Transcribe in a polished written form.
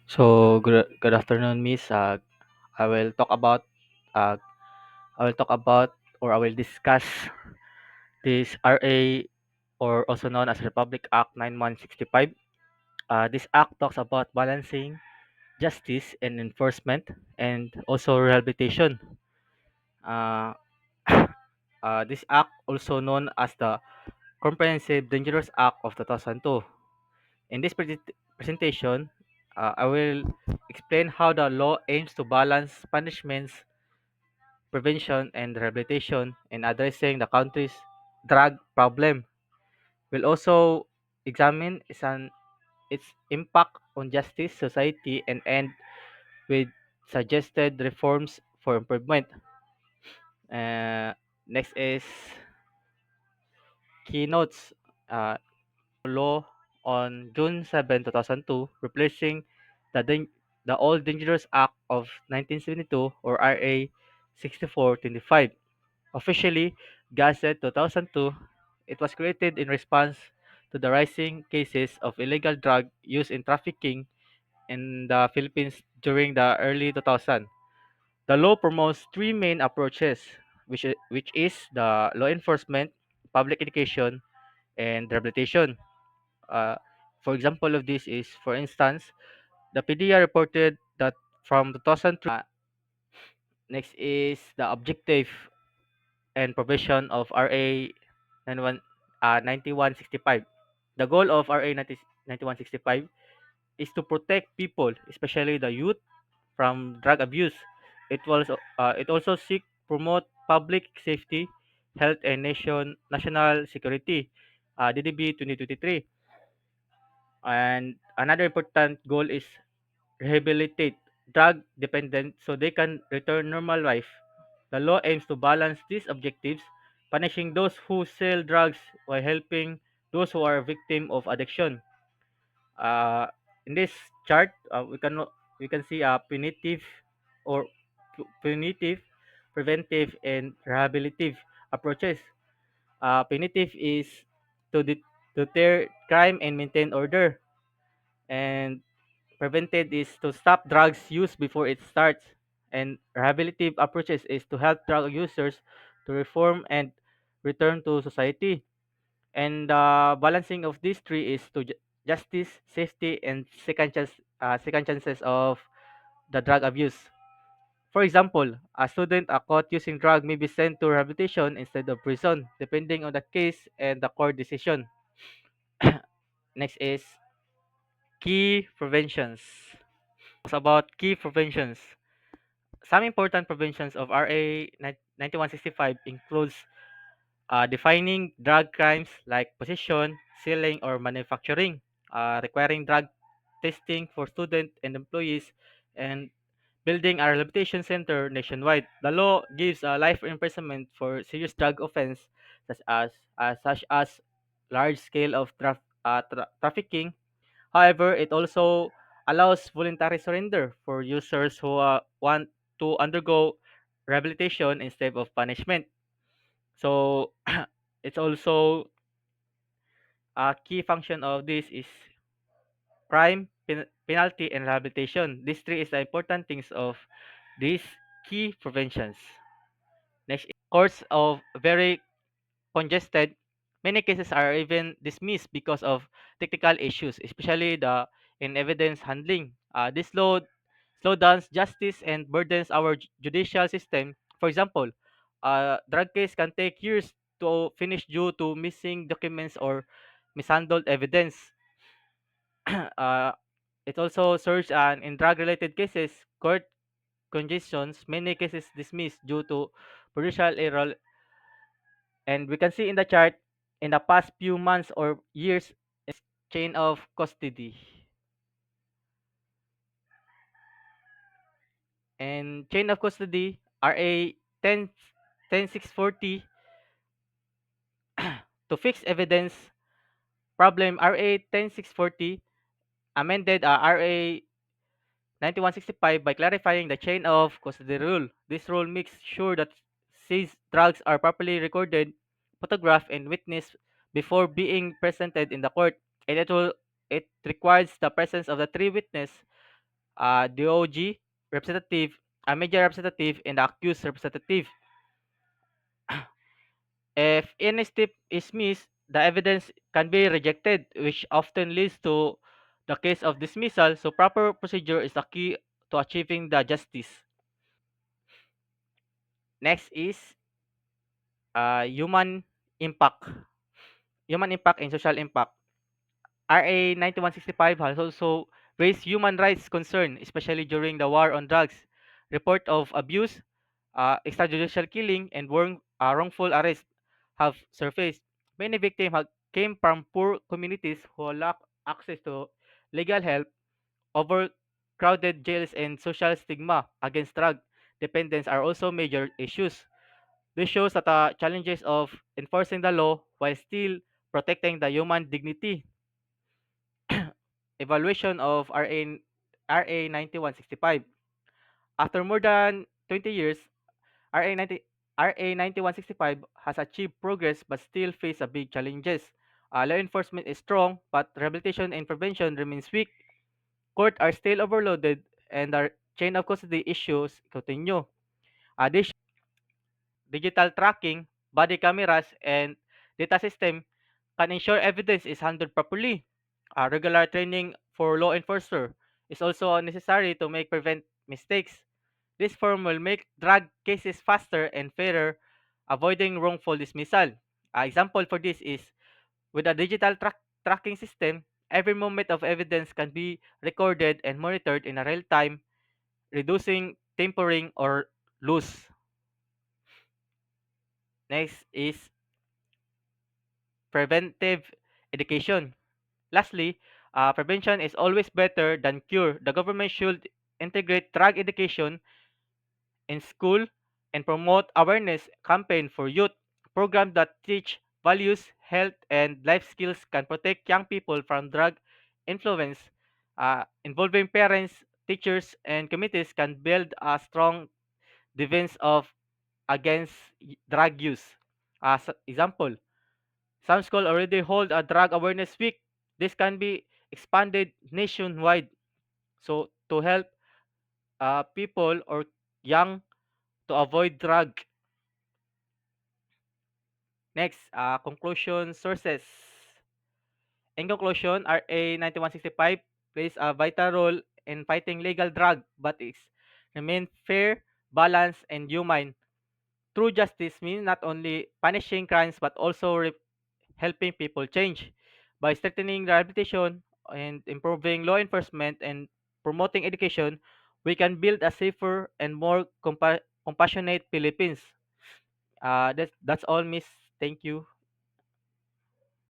Good afternoon, Miss. I will talk about uh, I will talk about or I will discuss this RA, or also known as Republic Act 9165. This act talks about balancing justice and enforcement, and also rehabilitation. Uh, this act, also known as the Comprehensive Dangerous Act of 2002. In this presentation, I will explain how the law aims to balance punishments, prevention, and rehabilitation in addressing the country's drug problem. We'll also examine its impact on justice, society, and end with suggested reforms for improvement. Uh, Next is keynotes. Uh, Law on June 7, 2002, replacing the Old Dangerous Act of 1972, or RA 6425. Officially Gazette 2002, it was created in response to the rising cases of illegal drug use in trafficking in the Philippines during the early 2000s. The law promotes three main approaches, which is the law enforcement, public education, and rehabilitation. Uh, for example of this is, for instance, the PDEA reported that from 2003, next is the objective and provision of RA 91, 9165. The goal of RA 9165 is to protect people, especially the youth, from drug abuse. It also seek promote public safety, health, and national security. DDB 2023. And another important goal is rehabilitate drug dependent so they can return normal life. The law aims to balance these objectives, punishing those who sell drugs while helping those who are victim of addiction. Uh, in this chart, we can see punitive or punitive, preventive, and rehabilitative approaches. Punitive is to deter crime and maintain order, and prevented is to stop drugs use before it starts, and rehabilitative approaches is to help drug users to reform and return to society. And balancing of these three is to justice, safety, and second chances of the drug abuse. For example, a student caught using drug may be sent to rehabilitation instead of prison, depending on the case and the court decision. Next is key preventions. About key preventions. Some important preventions of RA 9165 includes defining drug crimes like possession, selling, or manufacturing, requiring drug testing for students and employees, and building a rehabilitation center nationwide. The law gives life imprisonment for serious drug offense, such as large scale of trafficking. However, it also allows voluntary surrender for users who want to undergo rehabilitation instead of punishment. So, it's also a key function of this is crime, penalty, and rehabilitation. These three is the important things of these key preventions. Next, courts of very congested. Many cases are even dismissed because of technical issues, especially the in evidence handling. This slow down justice and burdens our judicial system. For example, a drug case can take years to finish due to missing documents or mishandled evidence. uh, it also surged in drug-related cases, court congestions, many cases dismissed due to procedural error. And we can see in the chart, in the past few months or years, chain of custody. And chain of custody, RA 10, 10640, to fix evidence problem. RA 10640 amended RA 9165 by clarifying the chain of custody rule. This rule makes sure that seized drugs are properly recorded, photographed, and witnessed before being presented in the court. And it requires the presence of the three witnesses DOG representative, a media representative, and the accused representative. If any step is missed, the evidence can be rejected, which often leads to the case of dismissal. So proper procedure is the key to achieving the justice. Next is human impact. Human impact and social impact. RA 9165 has also raised human rights concern, especially during the war on drugs. Report of abuse, extrajudicial killing, and wrongful arrest have surfaced. Many victims came from poor communities who lack access to legal help, overcrowded jails, and social stigma against drug dependence are also major issues. This shows that the challenges of enforcing the law while still protecting the human dignity. Evaluation of RA 9165. After more than 20 years, RA 90, RA 9165 has achieved progress but still face a big challenges. Law enforcement is strong, but rehabilitation and prevention remains weak. Courts are still overloaded, and the chain of custody issues continue. Additionally, digital tracking, body cameras, and data system can ensure evidence is handled properly. Regular training for law enforcer is also necessary to make prevent mistakes. This form will make drug cases faster and fairer, avoiding wrongful dismissal. Example for this is with a digital tracking system, every moment of evidence can be recorded and monitored in a real time, reducing tampering or loss. Next is preventive education. Lastly, prevention is always better than cure. The government should integrate drug education in school and promote awareness campaign for youth. Programs that teach values, health, and life skills can protect young people from drug influence. Involving parents, teachers, and communities can build a strong defense of against drug use. As example, some schools already hold a drug awareness week. This can be expanded nationwide. So to help people or young to avoid drug. Next, conclusion sources. In conclusion, RA 9165 plays a vital role in fighting legal drug, but it remain fair, balanced, and human. True justice means not only punishing crimes but also helping people change. By strengthening rehabilitation and improving law enforcement and promoting education, we can build a safer and more compassionate Philippines. That's all, Miss. Thank you.